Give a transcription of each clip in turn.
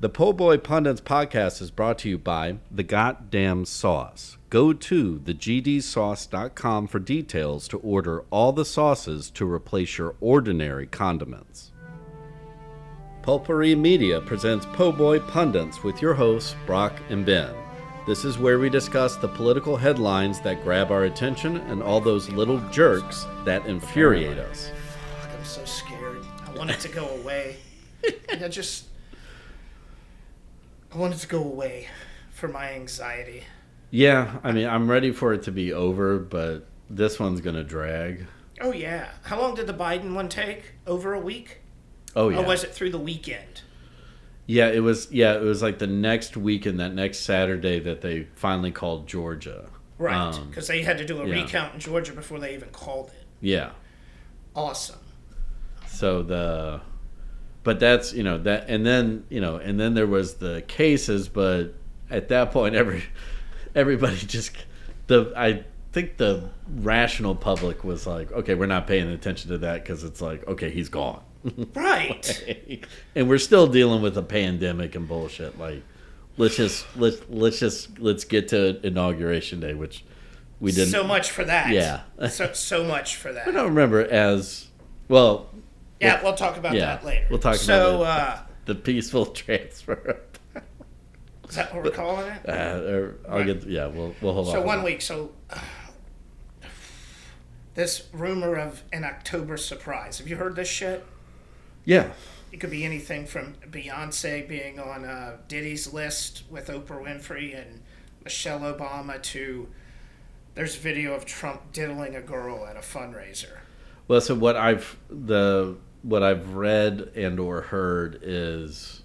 The Po' Boy Pundits podcast is brought to you by The Goddamn Sauce. Go to thegdsauce.com for details to order all the sauces to replace your ordinary condiments. Pulpery Media presents Po' Boy Pundits with your hosts, Brock and Ben. This is where we discuss the political headlines that grab our attention and all those little jerks that infuriate us. Fuck, I'm so scared. I want it to go away. I want it to go away for my anxiety. Yeah, I mean, I'm ready for it to be over, but this one's going to drag. Oh, yeah. How long did the Biden one take? Over a week? Oh, yeah. Or was it through the weekend? Yeah, it was like the next weekend, that next Saturday that they finally called Georgia. Right, because they had to do a recount in Georgia before they even called it. Yeah. Awesome. So but that's, and then there was the cases, but at that point, everybody just, I think the rational public was like, okay, we're not paying attention to that because it's like, okay, he's gone. Right. And we're still dealing with a pandemic and bullshit. Like, let's get to Inauguration Day, which we didn't. So much for that. Yeah. so much for that. I don't remember as well. Yeah, we'll talk about that later. We'll talk about the peaceful transfer. Is that what we're calling it? We'll hold on. So 1 week. So this rumor of an October surprise. Have you heard this shit? Yeah. It could be anything from Beyonce being on Diddy's list with Oprah Winfrey and Michelle Obama to there's video of Trump diddling a girl at a fundraiser. Well, so what I've read and or heard is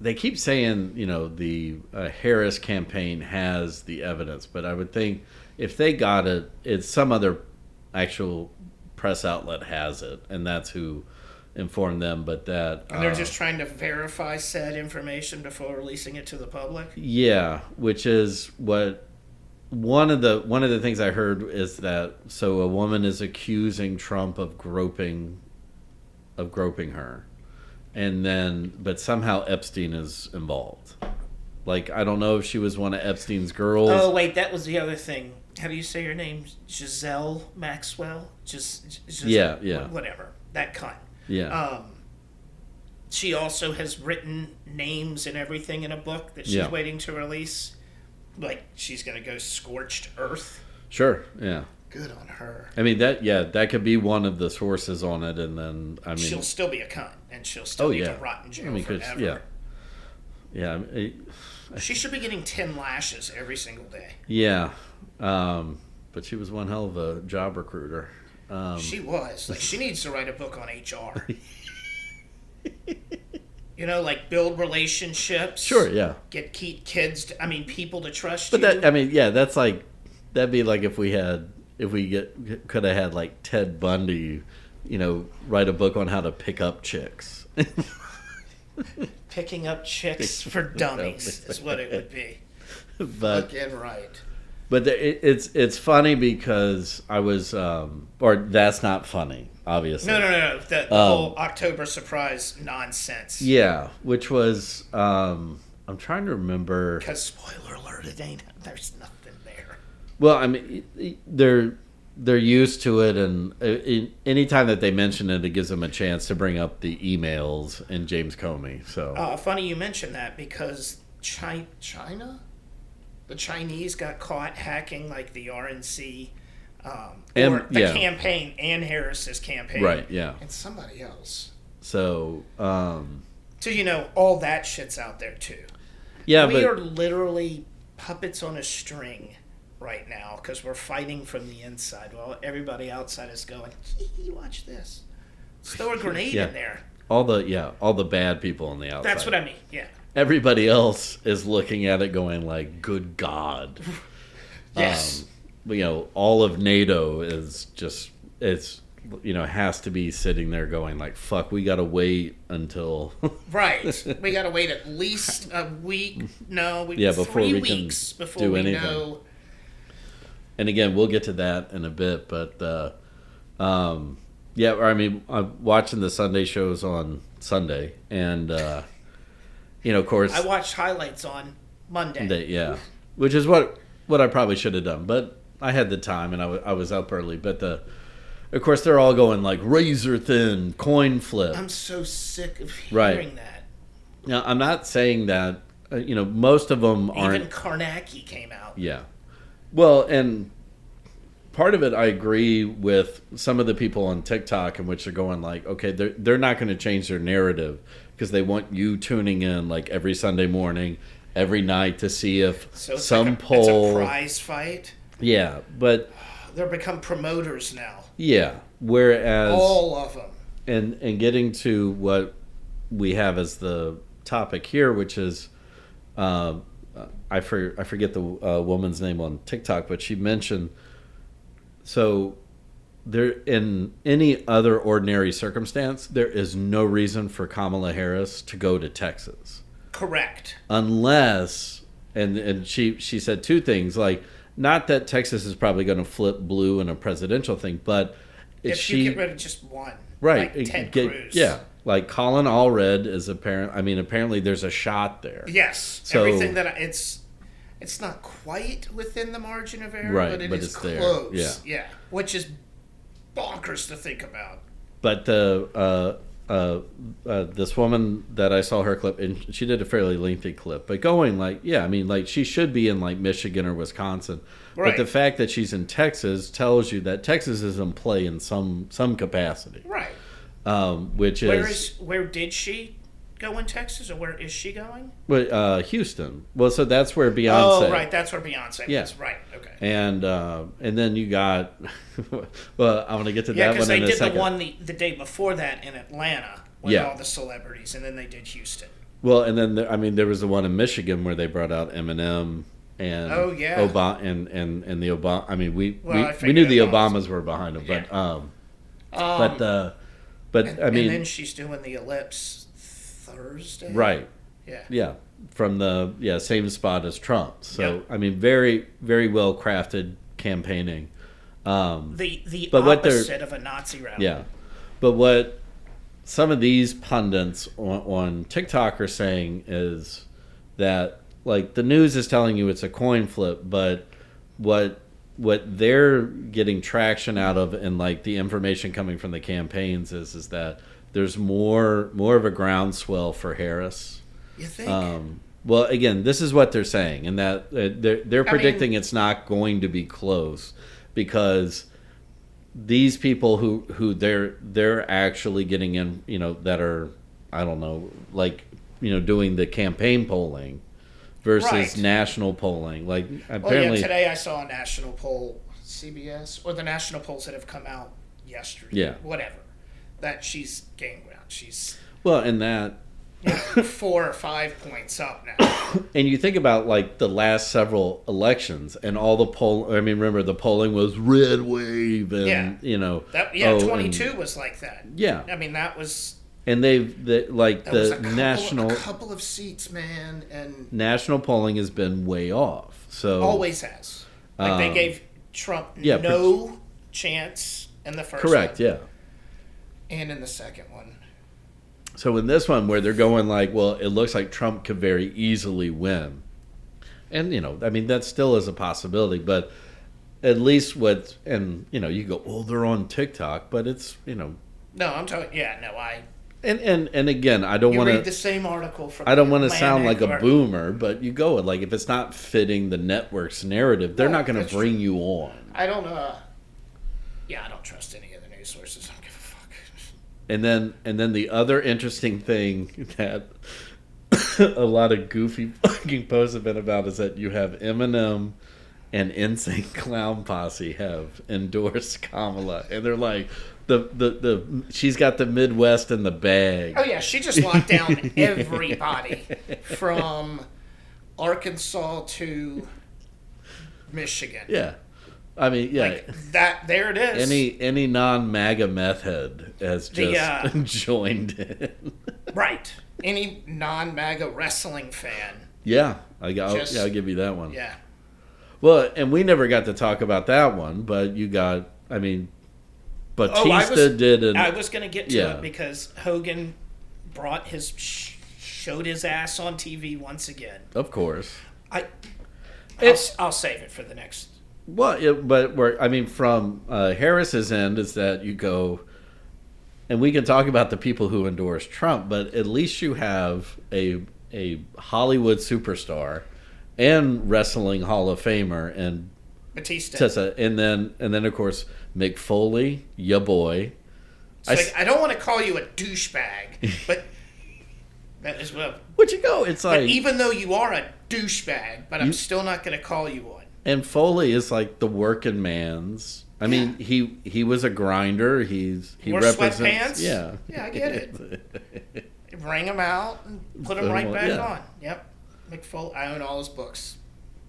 they keep saying, the Harris campaign has the evidence, but I would think if they got it, it's some other actual press outlet has it, and that's who informed them. But that and they're just trying to verify said information before releasing it to the public. Yeah, which is what one of the things I heard is that so a woman is accusing Trump of groping her, and then but somehow Epstein is involved. Like, I don't know if she was one of Epstein's girls. Oh wait, that was the other thing. How do you say your name? Giselle Maxwell? Yeah. Whatever. That cunt. Yeah. She also has written names and everything in a book that she's waiting to release. Like, she's going to go scorched earth. Sure, yeah. Good on her. I mean, that could be one of the sources on it, and then, I mean... She'll still be a cunt, and she'll still need to rot in jail forever. Yeah. She should be getting 10 lashes every single day. Yeah. But she was one hell of a job recruiter. She was. Like, she needs to write a book on HR. Like, build relationships. Sure, yeah. Get kids, people to trust but you. But that's like, that'd be like if we could have had like Ted Bundy, write a book on how to pick up chicks. Picking up chicks for dummies is what it would be. But fucking right. But it's funny because I was, or that's not funny, obviously. No. The whole October surprise nonsense. Yeah, which was, I'm trying to remember. Because spoiler alert, there's nothing there. Well, I mean, they're used to it, and anytime that they mention it, it gives them a chance to bring up the emails and James Comey. So funny you mention that because China. The Chinese got caught hacking like the RNC, campaign and Harris's campaign, right? Yeah, and somebody else. So, all that shit's out there too. Yeah, we are literally puppets on a string right now because we're fighting from the inside while everybody outside is going, watch this. Let's throw a grenade in there. All the bad people on the outside. That's what I mean. Yeah. Everybody else is looking at it going like, good God. Yes. All of NATO is just, has to be sitting there going like, fuck, we got to wait until. Right. We got to wait at least a week. No, before 3 we weeks can before do we anything. know. And again, we'll get to that in a bit, but I'm watching the Sunday shows on Sunday, and Of course, I watched highlights on Monday. yeah, which is what I probably should have done, but I had the time and I was up early. But of course, they're all going like razor thin coin flip. I'm so sick of hearing that. Now, I'm not saying that. Most of them aren't. Even Karnacki came out. Yeah. Well, and part of it, I agree with some of the people on TikTok in which they're going like, okay, they're not going to change their narrative because they want you tuning in like every Sunday morning, every night to see if some poll. It's a prize fight. Yeah, but they're become promoters now. Yeah, whereas all of them. And getting to what we have as the topic here, which is. I forget the woman's name on TikTok, but she mentioned, so there in any other ordinary circumstance, there is no reason for Kamala Harris to go to Texas. Correct. Unless, and she said two things, like, not that Texas is probably going to flip blue in a presidential thing, but if you get rid of just one. Right. Like Ted Cruz. Yeah. Like Colin Allred is apparently there's a shot there. Yes. So, everything that it's not quite within the margin of error, right, but it is close. There. Yeah. Which is bonkers to think about. But this woman that I saw her clip, and she did a fairly lengthy clip, but going like, she should be in like Michigan or Wisconsin. Right. But the fact that she's in Texas tells you that Texas is in play in some capacity. Right. Where did she go in Texas, or where is she going? Houston. Well, so that's where Beyonce. Oh, right, that's where Beyonce is. Right, okay. And then you got. Well, I'm going to get to that one in a second. Yeah, because they did the one the day before that in Atlanta with all the celebrities, and then they did Houston. Well, and then there was the one in Michigan where they brought out Eminem. And Obama and the Obama. I mean, we knew the Obamas were behind him, but I mean, and then she's doing the Ellipse Thursday, right? Yeah, from the same spot as Trump. So I mean, very very well crafted campaigning. The opposite of a Nazi rally. Yeah, but what some of these pundits on TikTok are saying is that. Like, the news is telling you it's a coin flip, but what they're getting traction out of, and like the information coming from the campaigns is that there's more of a groundswell for Harris. You think? Well, again, this is what they're saying, and that they're predicting it's not going to be close because these people who they're actually getting in, that are, I don't know, like, doing the campaign polling. Versus national polling, like apparently. Today I saw a national poll, CBS, or the national polls that have come out yesterday. Yeah. Whatever, that she's gained ground. She's and that 4 or 5 points up now. And you think about like the last several elections and all the poll. I mean, remember the polling was red wave, and 22 was like that. Yeah, I mean that was. And national a couple of seats, man, and national polling has been way off. So always has. Like they gave Trump no chance in the first one. Correct, yeah. And in the second one. So in this one where they're going like, well, it looks like Trump could very easily win. And I mean that still is a possibility, but at least you go, well, they're on TikTok, but it's No, I'm talking And again, I don't want to read the same article from. I don't want to sound like a boomer, but you go like if it's not fitting the network's narrative, they're not going to bring you on. I don't. I don't trust any of the news sources. I don't give a fuck. And then the other interesting thing that a lot of goofy fucking posts have been about is that you have Eminem and Insane Clown Posse have endorsed Kamala, and they're like. She's got the Midwest in the bag. Oh yeah, she just locked down everybody from Arkansas to Michigan. Yeah, I mean, yeah, like that. There it is. Any non-MAGA meth head has just joined in. Right. Any non-MAGA wrestling fan. Yeah, I'll give you that one. Yeah. Well, and we never got to talk about that one, but you got. I mean. Batista did. I was going to get to it because Hogan brought his showed his ass on TV once again. Of course. I'll save it for the next. Well, from Harris's end is that you go, and we can talk about the people who endorse Trump, but at least you have a Hollywood superstar and wrestling Hall of Famer and Batista. Tessa, and then of course Mick Foley, ya boy. I don't want to call you a douchebag, but that is what. Where'd you go? It's like, but even though you are a douchebag, but I'm still not going to call you one. And Foley is like the working man's. I mean, he was a grinder. He wore represents. Sweatpants. Yeah, I get it. Wring them out and put them right back on. Yep, Mick Foley. I own all his books.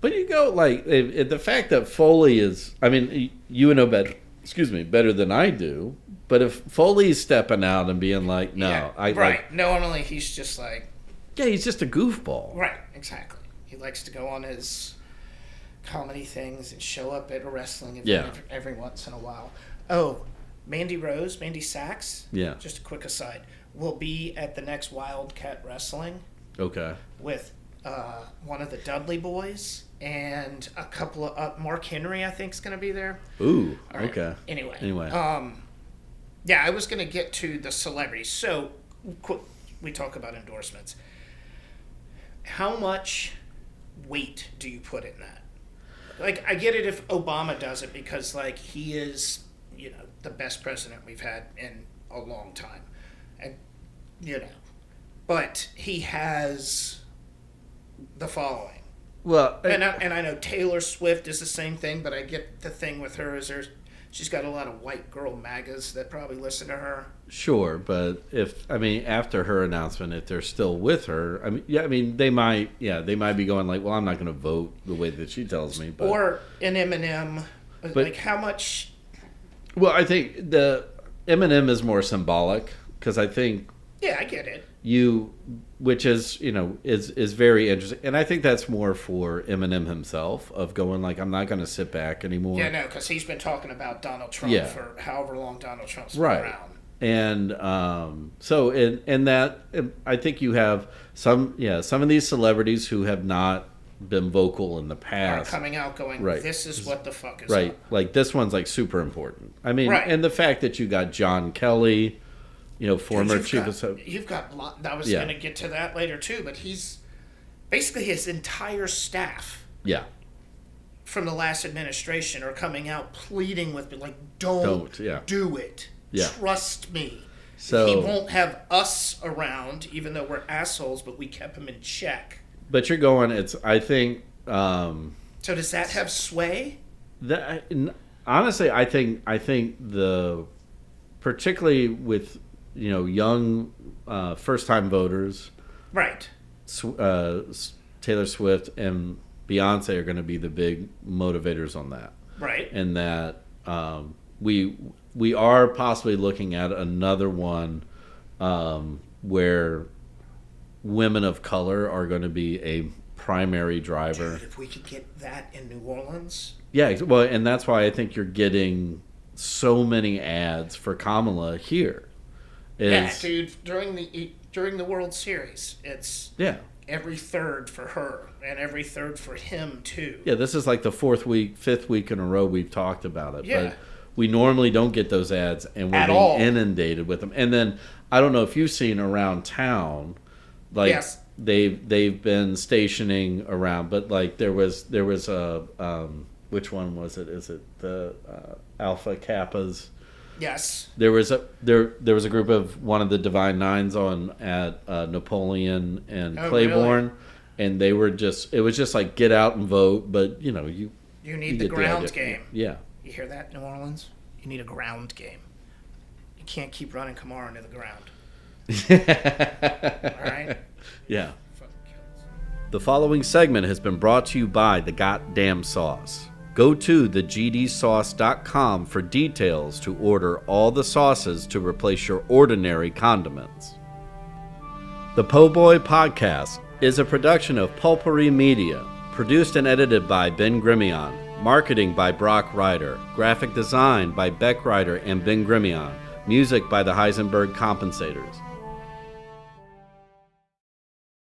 But you go like the fact that Foley is. I mean, you know better. Excuse me, better than I do. But if Foley's stepping out and being like, no, right. Normally he's just like. Yeah, he's just a goofball. Right, exactly. He likes to go on his comedy things and show up at a wrestling event every once in a while. Oh, Mandy Sachs. Yeah. Just a quick aside. Will be at the next Wildcat Wrestling. Okay. With one of the Dudley boys and a couple of Mark Henry, I think, is going to be there. Ooh. Right. Okay. Anyway. Yeah, I was going to get to the celebrities. So, we talk about endorsements. How much weight do you put in that? Like, I get it if Obama does it because, like, he is, the best president we've had in a long time. And, but he has the following. Well, and I know Taylor Swift is the same thing, but I get the thing with her is she's got a lot of white girl MAGAs that probably listen to her. Sure, but after her announcement, if they're still with her, they might be going like, well, I'm not going to vote the way that she tells me. But, or an Eminem, like how much? Well, I think the Eminem is more symbolic because I think. Yeah, I get it. Which is is very interesting, and I think that's more for Eminem himself of going like, I'm not going to sit back anymore. Yeah, no, because he's been talking about Donald Trump for however long Donald Trump's been around. And so in that, I think you have some of these celebrities who have not been vocal in the past are coming out going, this is what the fuck is right. up. Like this one's like super important. I mean, and the fact that you got John Kelly. Former chief of staff. You've got. I was going to get to that later too, but he's basically his entire staff. Yeah. From the last administration are coming out pleading with me, like, don't do it. Yeah. Trust me. So he won't have us around, even though we're assholes, but we kept him in check. But you're going. I think. So does that have sway? Honestly, I think particularly with. Young first-time voters, right? Taylor Swift and Beyonce are going to be the big motivators on that, right? And that we are possibly looking at another one where women of color are going to be a primary driver. Dude, if we could get that in New Orleans, yeah. Well, and that's why I think you're getting so many ads for Kamala here. Dude. During the World Series, it's every third for her and every third for him too. Yeah, this is like the fifth week in a row we've talked about it. Yeah. But we normally don't get those ads, and we're being inundated with them. And then I don't know if you've seen around town, like they've been stationing around, but like there was a which one was it? Is it the Alpha Kappas? Yes. There was a group of one of the Divine Nines at Napoleon and Claiborne, really? And they were it was just like get out and vote, but you need the ground game. Yeah. You hear that, New Orleans? You need a ground game. You can't keep running Kamara into the ground. All right? Yeah. The following segment has been brought to you by The Goddamn Sauce. Go to thegdsauce.com for details to order all the sauces to replace your ordinary condiments. The Po' Boy Podcast is a production of Pulpery Media, produced and edited by Ben Grimion, marketing by Brock Ryder, graphic design by Beck Ryder and Ben Grimion, music by the Heisenberg Compensators.